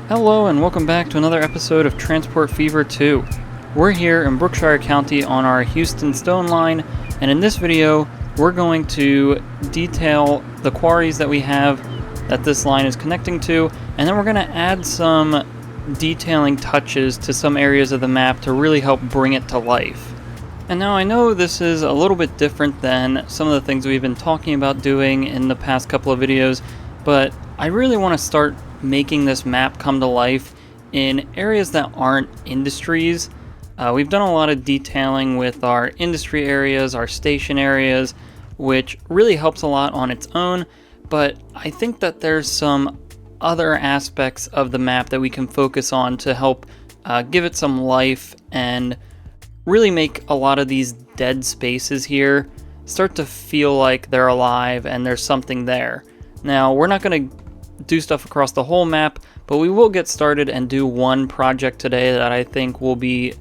Hello and welcome back to another episode of Transport Fever 2. We're here in Brookshire County on our Houston Stone line, and in this video we're going to detail the quarries that we have that this line is connecting to, and then we're going to add some detailing touches to some areas of the map to really help bring it to life. And now I know this is a little bit different than some of the things we've been talking about doing in the past couple of videos, but I really want to start making this map come to life in areas that aren't industries. We've done a lot of detailing with our industry areas, our station areas, which really helps a lot on its own, but I think that there's some other aspects of the map that we can focus on to help give it some life and really make a lot of these dead spaces here start to feel like they're alive and there's something there. Now, we're not going to do stuff across the whole map, but we will get started and do one project today that I think will be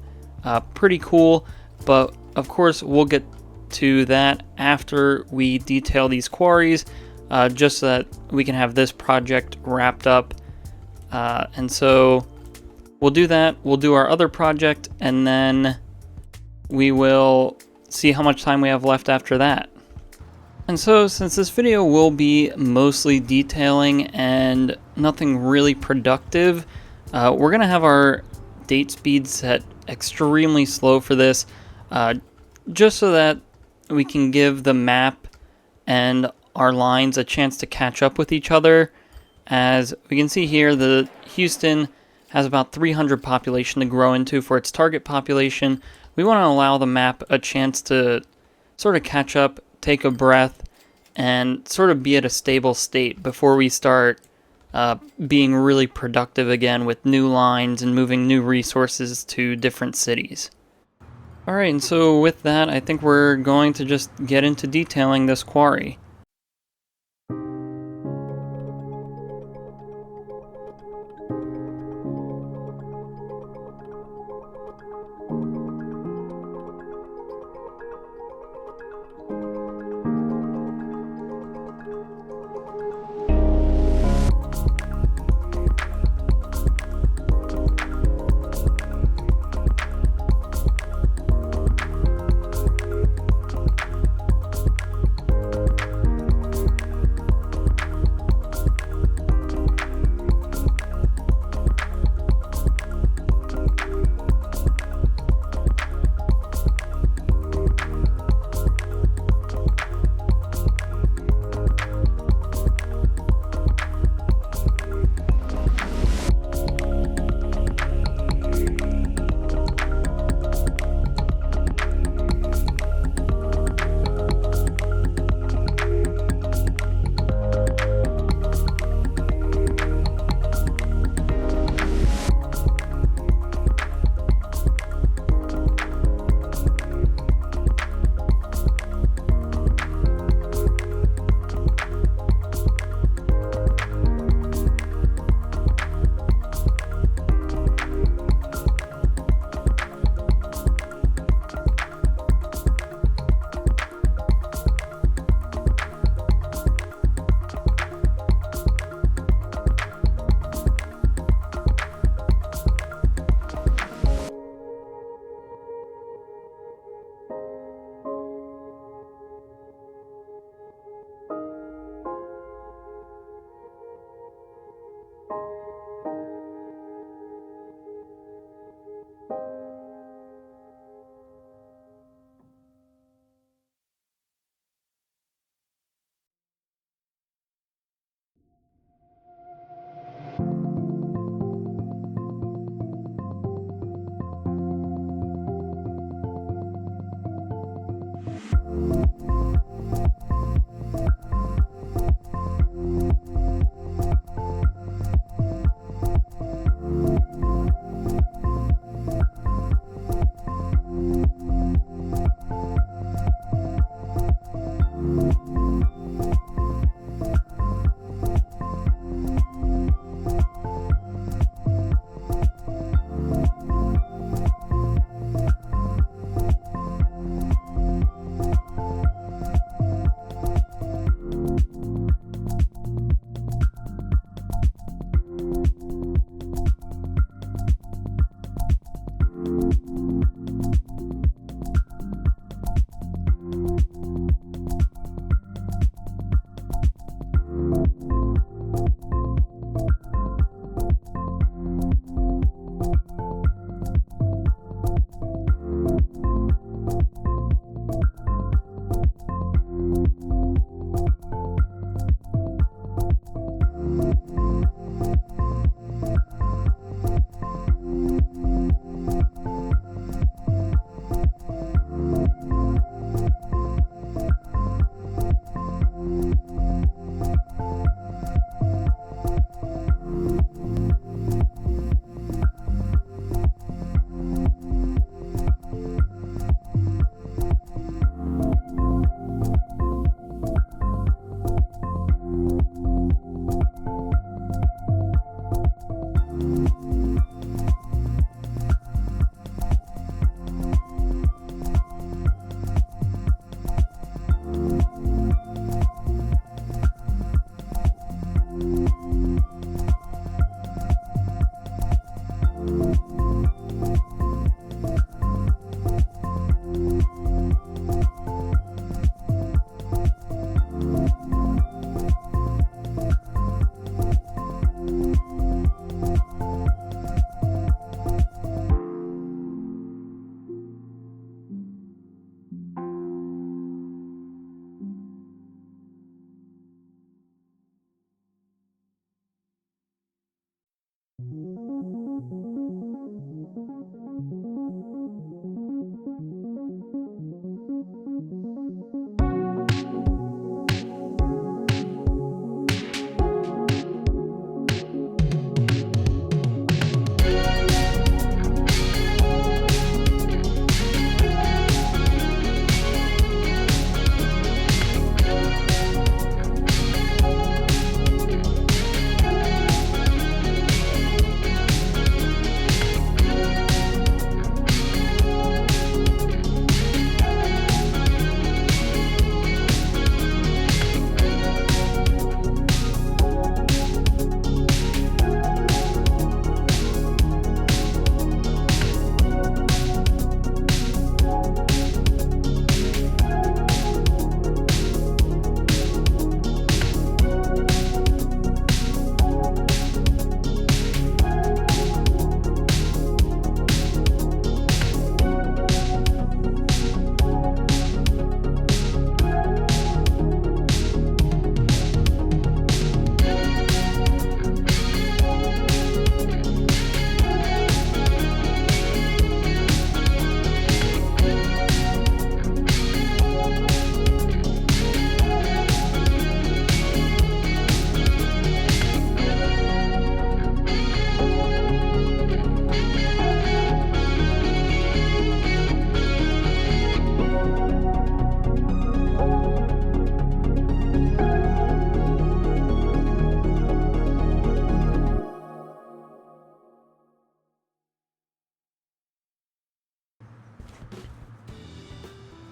pretty cool, but of course we'll get to that after we detail these quarries, just so that we can have this project wrapped up. And so we'll do that, we'll do our other project, and then we will see how much time we have left after that. And so, since this video will be mostly detailing and nothing really productive, we're going to have our date speed set extremely slow for this, just so that we can give the map and our lines a chance to catch up with each other. As we can see here, the Houston has about 300 population to grow into for its target population. We want to allow the map a chance to sort of catch up, take a breath, and sort of be at a stable state before we start being really productive again with new lines and moving new resources to different cities. Alright, and so with that, I think we're going to just get into detailing this quarry.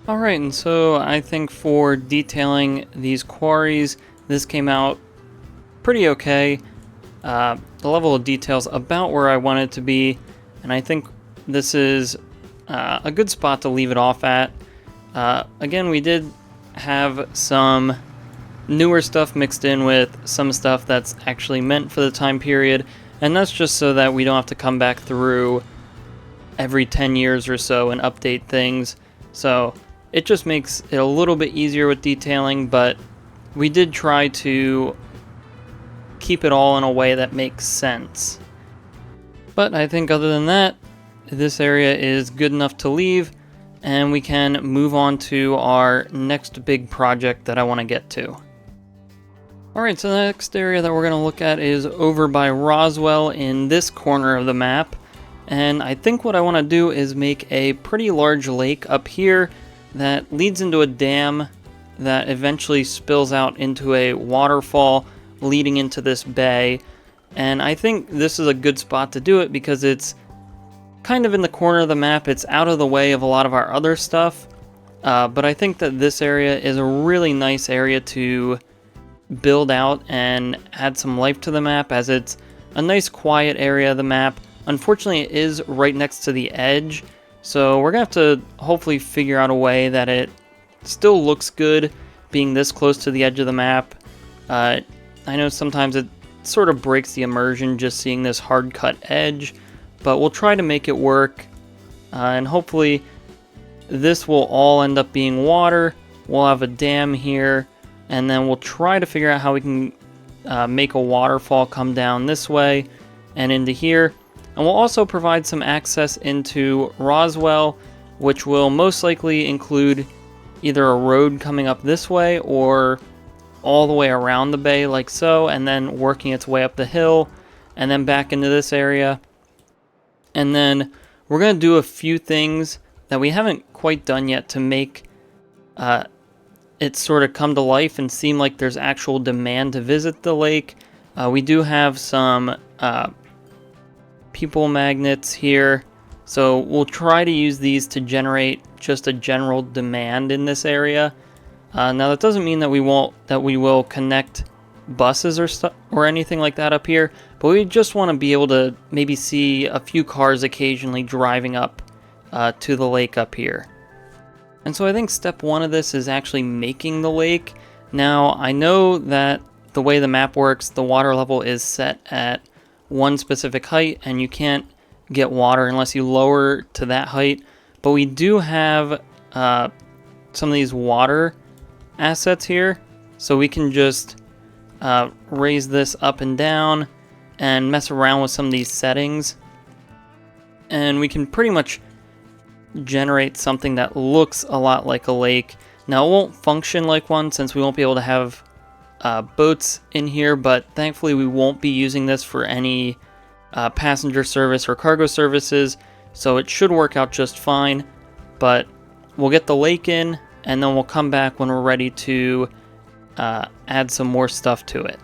Alright, and so I think for detailing these quarries, this came out pretty okay. The level of detail's about where I want it to be, and I think this is a good spot to leave it off at. Again, we did have some newer stuff mixed in with some stuff that's actually meant for the time period, and that's just so that we don't have to come back through every 10 years or so and update things. So it just makes it a little bit easier with detailing, but we did try to keep it all in a way that makes sense. But I think other than that, this area is good enough to leave, and we can move on to our next big project that I want to get to. Alright, so the next area that we're going to look at is over by Roswell in this corner of the map. And I think what I want to do is make a pretty large lake up here that leads into a dam that eventually spills out into a waterfall leading into this bay. And I think this is a good spot to do it because it's kind of in the corner of the map. It's out of the way of a lot of our other stuff. But I think that this area is a really nice area to build out and add some life to the map, as it's a nice quiet area of the map. Unfortunately, it is right next to the edge, so we're going to have to hopefully figure out a way that it still looks good being this close to the edge of the map. I know sometimes it sort of breaks the immersion just seeing this hard cut edge, but we'll try to make it work, and hopefully this will all end up being water. We'll have a dam here, and then we'll try to figure out how we can make a waterfall come down this way and into here. And we'll also provide some access into Roswell, which will most likely include either a road coming up this way or all the way around the bay like so, and then working its way up the hill and then back into this area. And then we're going to do a few things that we haven't quite done yet to make it sort of come to life and seem like there's actual demand to visit the lake. We do have some people magnets here, so we'll try to use these to generate just a general demand in this area. Now that doesn't mean that we will connect buses or anything like that up here, but we just want to be able to maybe see a few cars occasionally driving up to the lake up here. And so I think step one of this is actually making the lake. Now I know that the way the map works, the water level is set at one specific height, and you can't get water unless you lower to that height. But we do have some of these water assets here, so we can just raise this up and down, and mess around with some of these settings, and we can pretty much generate something that looks a lot like a lake. Now, it won't function like one since we won't be able to have boats in here, but thankfully we won't be using this for any passenger service or cargo services, so it should work out just fine. But we'll get the lake in, and then we'll come back when we're ready to add some more stuff to it.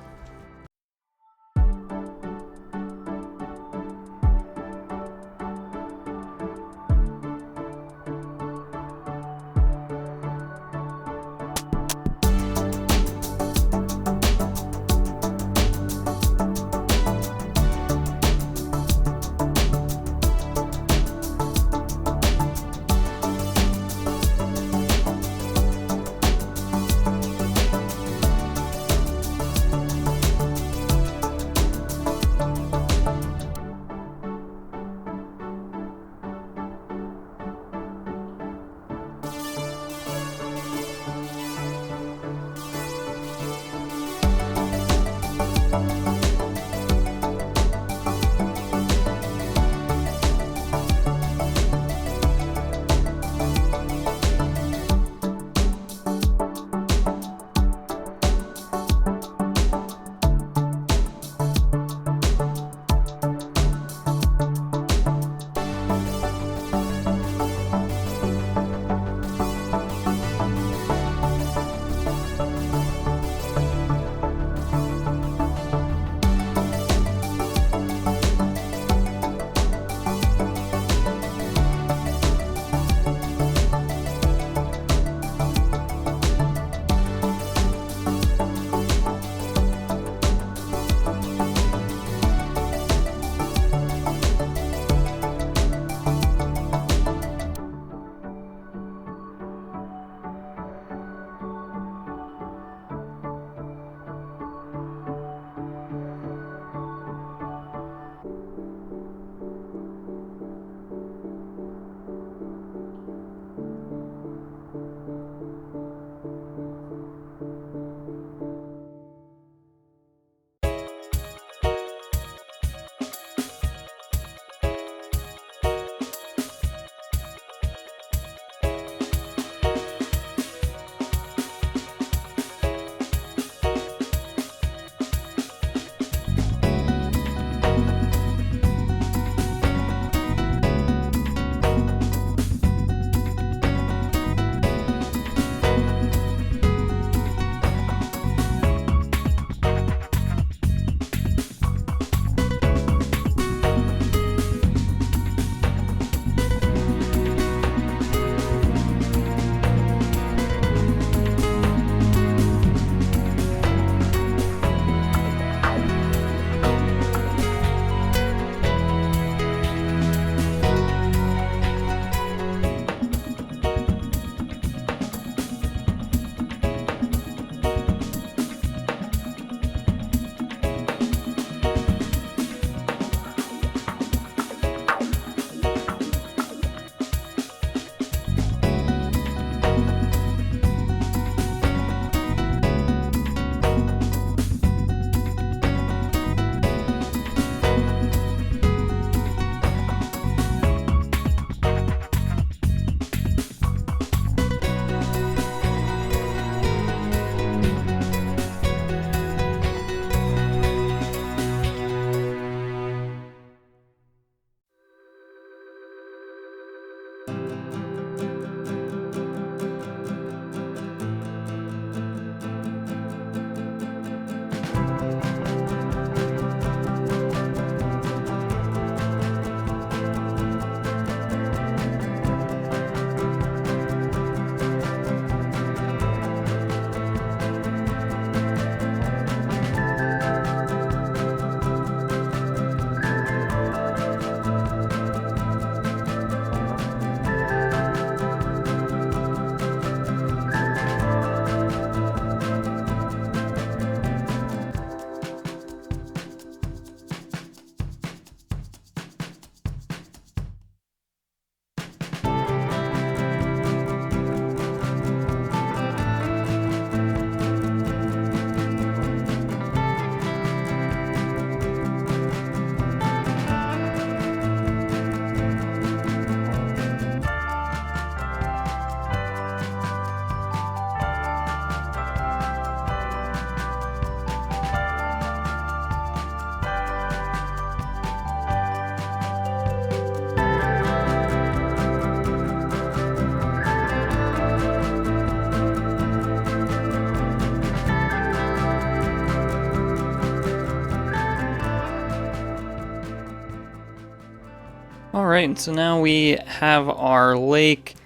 Alright, so now we have our lake.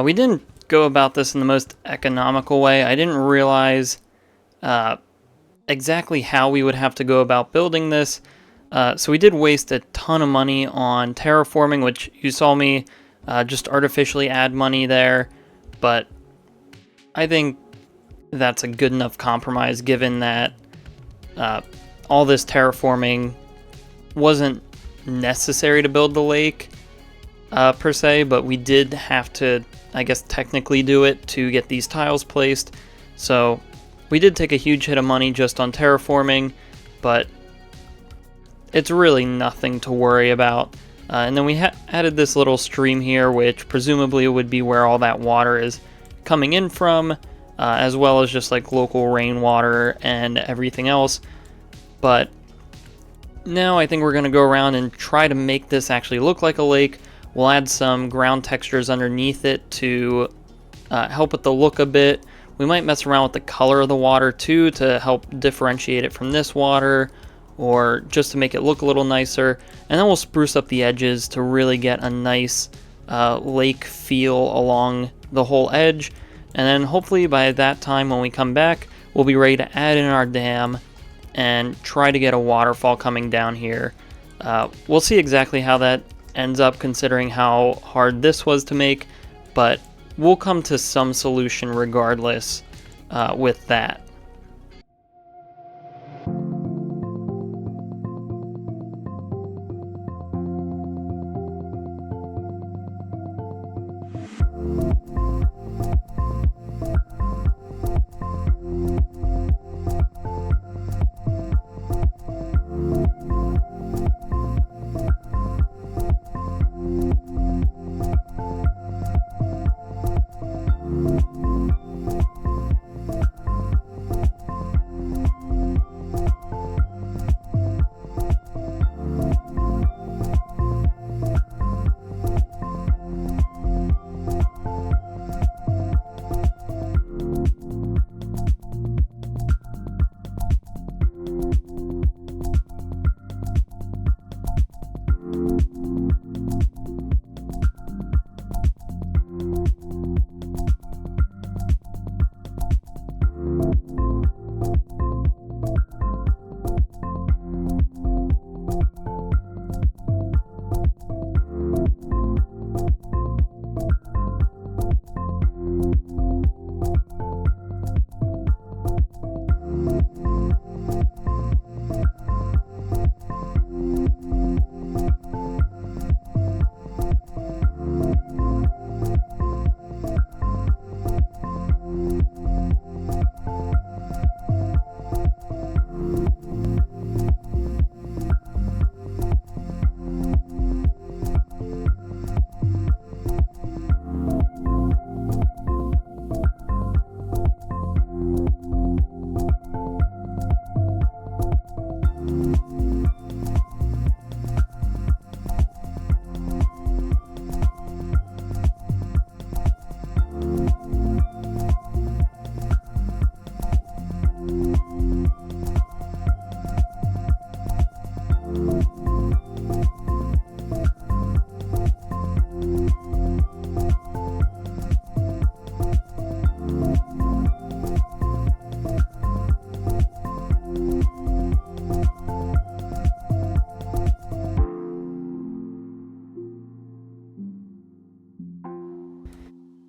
We didn't go about this in the most economical way. I didn't realize exactly how we would have to go about building this. So we did waste a ton of money on terraforming, which you saw me just artificially add money there. But I think that's a good enough compromise given that all this terraforming wasn't necessary to build the lake per se, but we did have to, I guess, technically do it to get these tiles placed. So we did take a huge hit of money just on terraforming, but it's really nothing to worry about. And then we added this little stream here, which presumably would be where all that water is coming in from, as well as just like local rainwater and everything else. But now I think we're going to go around and try to make this actually look like a lake. We'll add some ground textures underneath it to help with the look a bit. We might mess around with the color of the water too to help differentiate it from this water, or just to make it look a little nicer. And then we'll spruce up the edges to really get a nice lake feel along the whole edge. And then hopefully by that time when we come back, we'll be ready to add in our dam and try to get a waterfall coming down here. We'll see exactly how that ends up considering how hard this was to make, but we'll come to some solution regardless with that.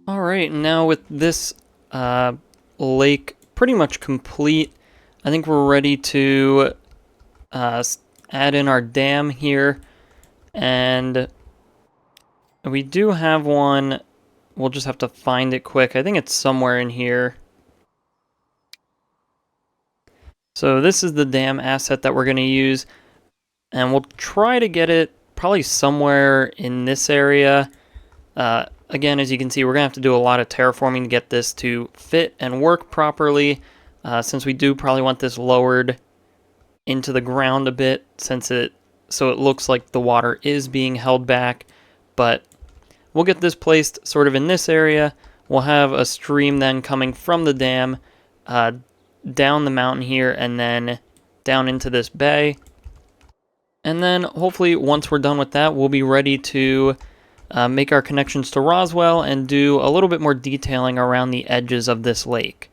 Alright, now with this lake pretty much complete, I think we're ready to add in our dam here. And we do have one, we'll just have to find it quick. I think it's somewhere in here. So this is the dam asset that we're going to use, and we'll try to get it probably somewhere in this area. Again, as you can see, we're going to have to do a lot of terraforming to get this to fit and work properly, since we do probably want this lowered into the ground a bit, so it looks like the water is being held back. But we'll get this placed sort of in this area. We'll have a stream then coming from the dam down the mountain here and then down into this bay. And then hopefully once we're done with that, we'll be ready to make our connections to Roswell and do a little bit more detailing around the edges of this lake.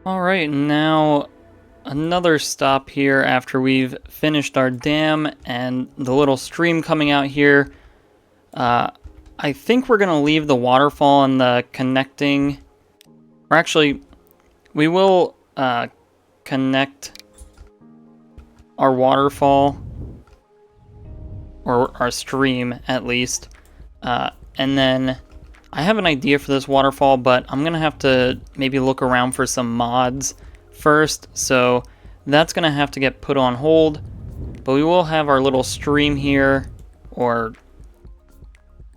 Alright, now another stop here after we've finished our dam and the little stream coming out here. I think we're going to leave the waterfall and the connecting, or actually, we will connect our waterfall or our stream at least. And then I have an idea for this waterfall, but I'm gonna have to maybe look around for some mods first, so that's gonna have to get put on hold. But we will have our little stream here, or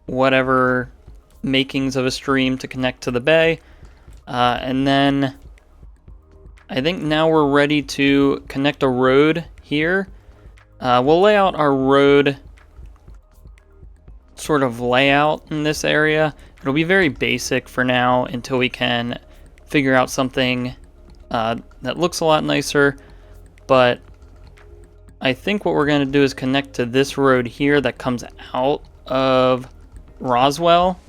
whatever makings of a stream to connect to the bay. And then I think now we're ready to connect a road here. We'll lay out our road sort of layout in this area. It'll be very basic for now until we can figure out something that looks a lot nicer. But I think what we're going to do is connect to this road here that comes out of Roswell.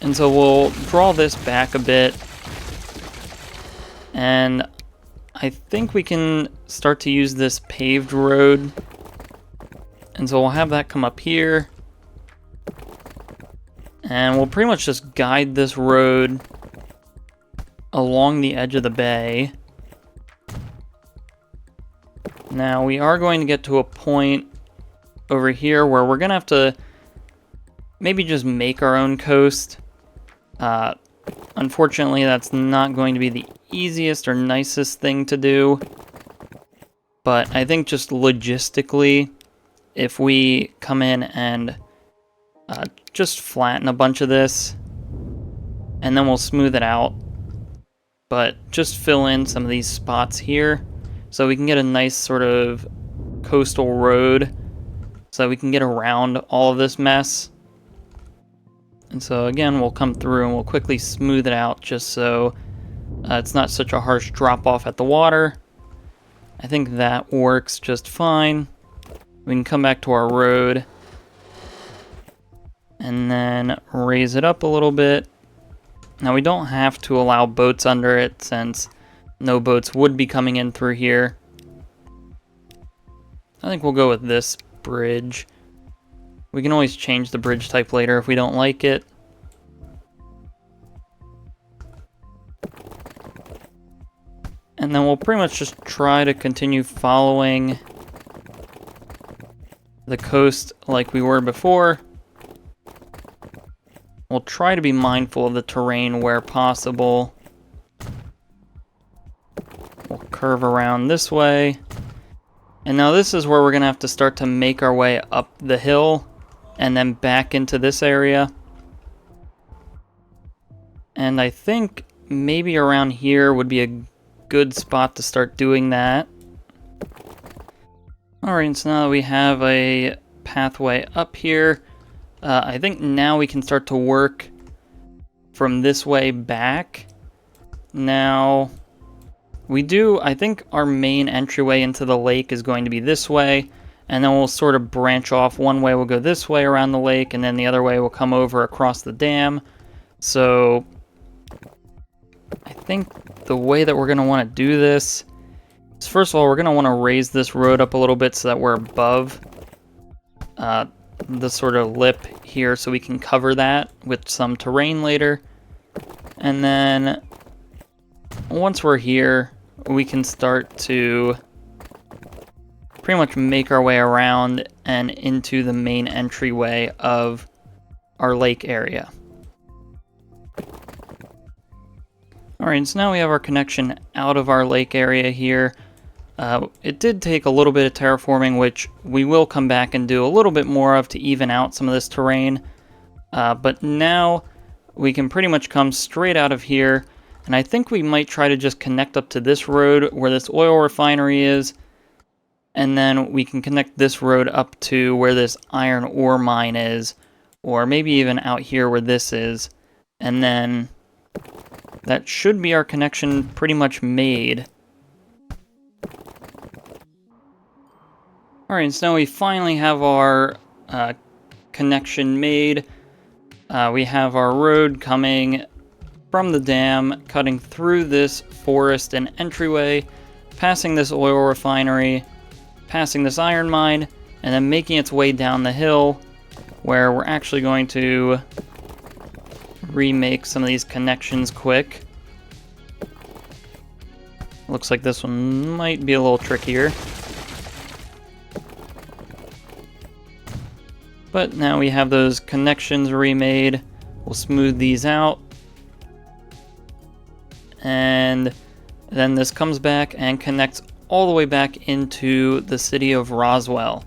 And so we'll draw this back a bit. And I think we can start to use this paved road. And so we'll have that come up here. And we'll pretty much just guide this road along the edge of the bay. Now we are going to get to a point over here where we're going to have to maybe just make our own coast. Unfortunately, that's not going to be the easiest or nicest thing to do. But I think just logistically, if we come in and just flatten a bunch of this, and then we'll smooth it out. But just fill in some of these spots here so we can get a nice sort of coastal road so we can get around all of this mess. And so again, we'll come through and we'll quickly smooth it out just so it's not such a harsh drop off at the water. I think that works just fine. We can come back to our road and then raise it up a little bit. Now we don't have to allow boats under it since no boats would be coming in through here. I think we'll go with this bridge. We can always change the bridge type later if we don't like it. And then we'll pretty much just try to continue following the coast like we were before. We'll try to be mindful of the terrain where possible. We'll curve around this way. And now this is where we're going to have to start to make our way up the hill and then back into this area. And I think maybe around here would be a good spot to start doing that. Alright, so now that we have a pathway up here, I think now we can start to work from this way back. Now, I think our main entryway into the lake is going to be this way, and then we'll sort of branch off. One way we'll go this way around the lake, and then the other way we'll come over across the dam. So, I think the way that we're going to want to do this is, first of all, we're going to want to raise this road up a little bit so that we're above the sort of lip here so we can cover that with some terrain later. And then once we're here, we can start to pretty much make our way around and into the main entryway of our lake area. Alright, so now we have our connection out of our lake area here. It did take a little bit of terraforming, which we will come back and do a little bit more of to even out some of this terrain. But now we can pretty much come straight out of here, and I think we might try to just connect up to this road where this oil refinery is, and then we can connect this road up to where this iron ore mine is, or maybe even out here where this is, and then that should be our connection pretty much made. Alright, so now we finally have our connection made. We have our road coming from the dam, cutting through this forest and entryway, passing this oil refinery, passing this iron mine, and then making its way down the hill, where we're actually going to remake some of these connections quick. Looks like this one might be a little trickier. But now we have those connections remade. We'll smooth these out. And then this comes back and connects all the way back into the city of Roswell.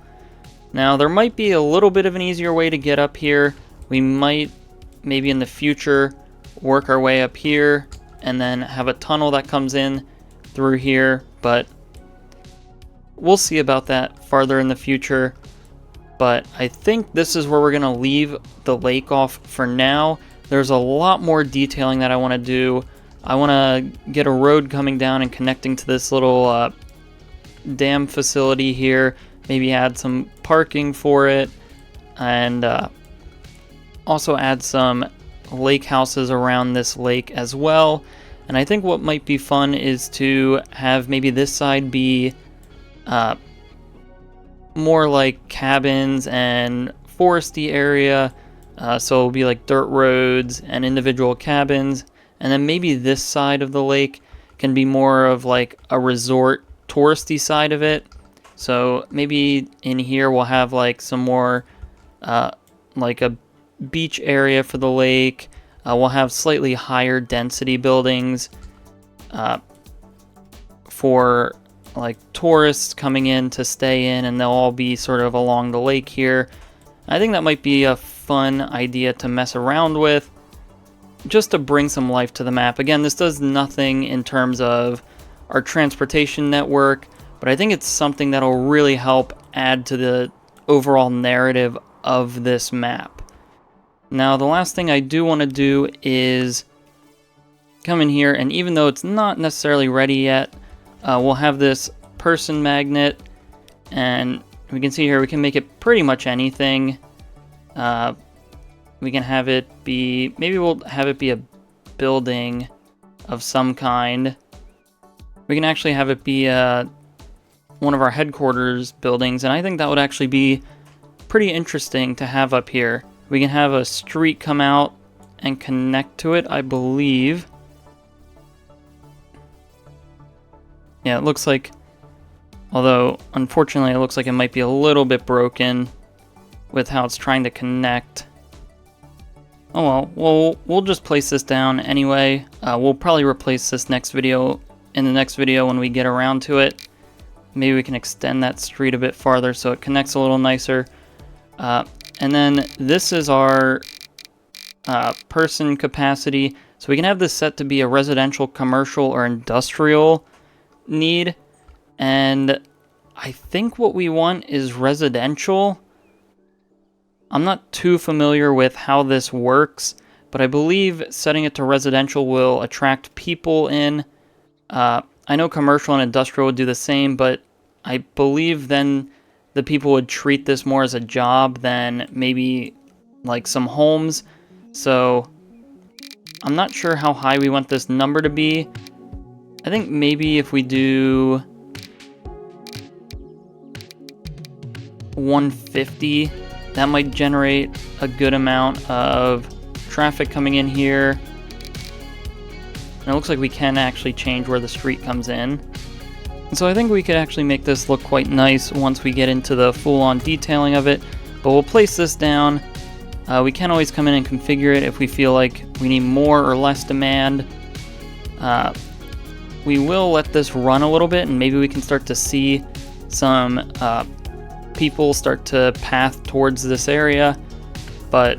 Now there might be a little bit of an easier way to get up here. We might, maybe in the future, work our way up here and then have a tunnel that comes in through here, but we'll see about that farther in the future. But I think this is where we're going to leave the lake off for now. There's a lot more detailing that I want to do. I want to get a road coming down and connecting to this little dam facility here. Maybe add some parking for it, and also add some lake houses around this lake as well. And I think what might be fun is to have maybe this side be more like cabins and foresty area, so it'll be like dirt roads and individual cabins, and then maybe this side of the lake can be more of like a resort touristy side of it. So maybe in here we'll have like some more like a beach area for the lake. We'll have slightly higher density buildings for like tourists coming in to stay in, and they'll all be sort of along the lake here. I think that might be a fun idea to mess around with, just to bring some life to the map. Again, this does nothing in terms of our transportation network, but I think it's something that'll really help add to the overall narrative of this map. Now, the last thing I do want to do is come in here, and even though it's not necessarily ready yet, we'll have this person magnet, and we can see here we can make it pretty much anything. We can have it be, maybe we'll have it be a building of some kind. We can actually have it be one of our headquarters buildings, and I think that would actually be pretty interesting to have up here. We can have a street come out and connect to it, I believe. Yeah, it looks like, although unfortunately it looks like it might be a little bit broken with how it's trying to connect. Oh well, we'll just place this down anyway. We'll probably replace this in the next video when we get around to it. Maybe we can extend that street a bit farther so it connects a little nicer. And then this is our person capacity. So we can have this set to be a residential, commercial, or industrial need. And I think what we want is residential. I'm not too familiar with how this works, but I believe setting it to residential will attract people in. I know commercial and industrial would do the same, but I believe then the people would treat this more as a job than maybe like some homes. So I'm not sure how high we want this number to be. I think maybe if we do 150, that might generate a good amount of traffic coming in here. And it looks like we can actually change where the street comes in. And so I think we could actually make this look quite nice once we get into the full-on detailing of it. But we'll place this down. We can always come in and configure it if we feel like we need more or less demand. We will let this run a little bit, and maybe we can start to see some people start to path towards this area. But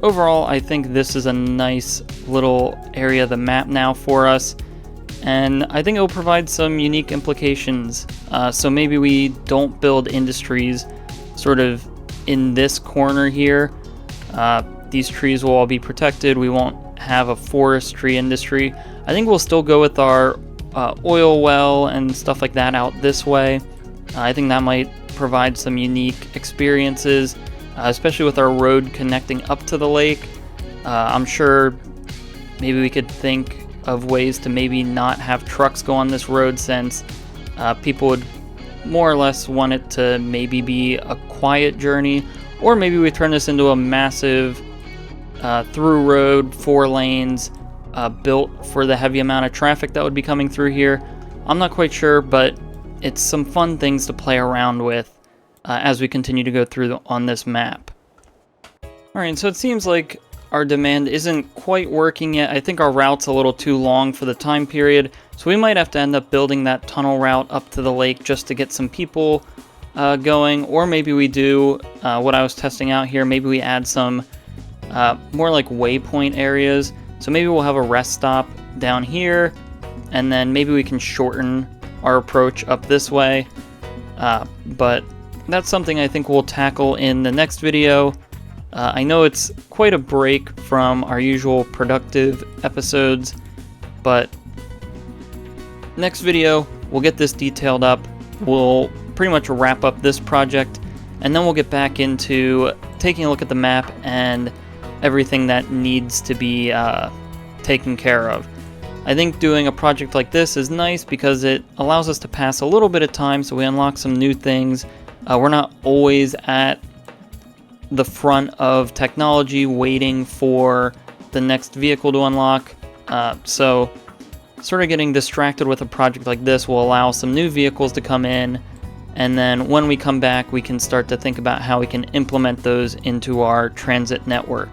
overall, I think this is a nice little area of the map now for us, and I think it will provide some unique implications. So maybe we don't build industries sort of in this corner here. These trees will all be protected. We won't have a forestry industry. I think we'll still go with our oil well and stuff like that out this way. I think that might provide some unique experiences, especially with our road connecting up to the lake. I'm sure maybe we could think of ways to maybe not have trucks go on this road, since people would more or less want it to maybe be a quiet journey, or maybe we turn this into a massive through road, 4 lanes, built for the heavy amount of traffic that would be coming through here. I'm not quite sure, but it's some fun things to play around with. as we continue to go through on this map. Alright, so it seems like our demand isn't quite working yet. I think our route's a little too long for the time period, so we might have to end up building that tunnel route up to the lake just to get some people going, or maybe we do what I was testing out here. Maybe we add some more like waypoint areas. So maybe we'll have a rest stop down here, and then maybe we can shorten our approach up this way. But that's something I think we'll tackle in the next video. I know it's quite a break from our usual productive episodes, but next video we'll get this detailed up. We'll pretty much wrap up this project, and then we'll get back into taking a look at the map and everything that needs to be taken care of. I think doing a project like this is nice because it allows us to pass a little bit of time, so we unlock some new things. We're not always at the front of technology waiting for the next vehicle to unlock, so sort of getting distracted with a project like this will allow some new vehicles to come in, and then when we come back we can start to think about how we can implement those into our transit network.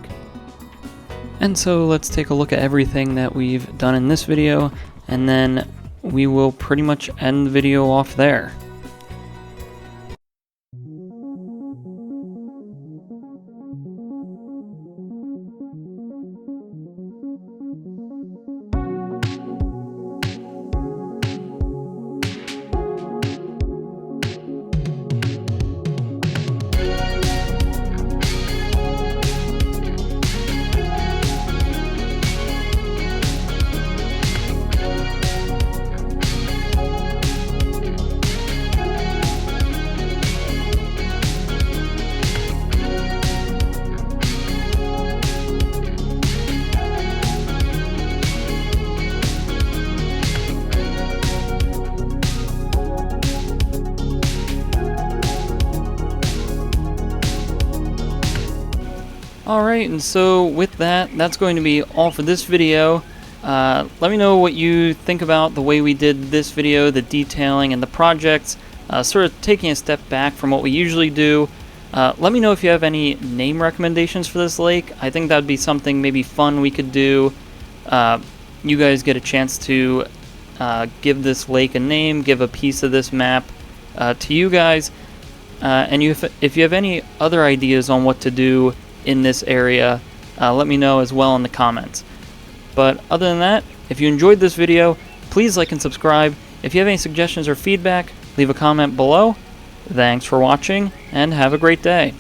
And so let's take a look at everything that we've done in this video, and then we will pretty much end the video off there. Alright, and so with that, that's going to be all for this video. Let me know what you think about the way we did this video, the detailing and the projects, sort of taking a step back from what we usually do. Let me know if you have any name recommendations for this lake. I think that would be something maybe fun we could do. You guys get a chance to give this lake a name, give a piece of this map to you guys. And if you have any other ideas on what to do in this area, let me know as well in the comments. But other than that, if you enjoyed this video, please like and subscribe. If you have any suggestions or feedback, leave a comment below. Thanks for watching, and have a great day.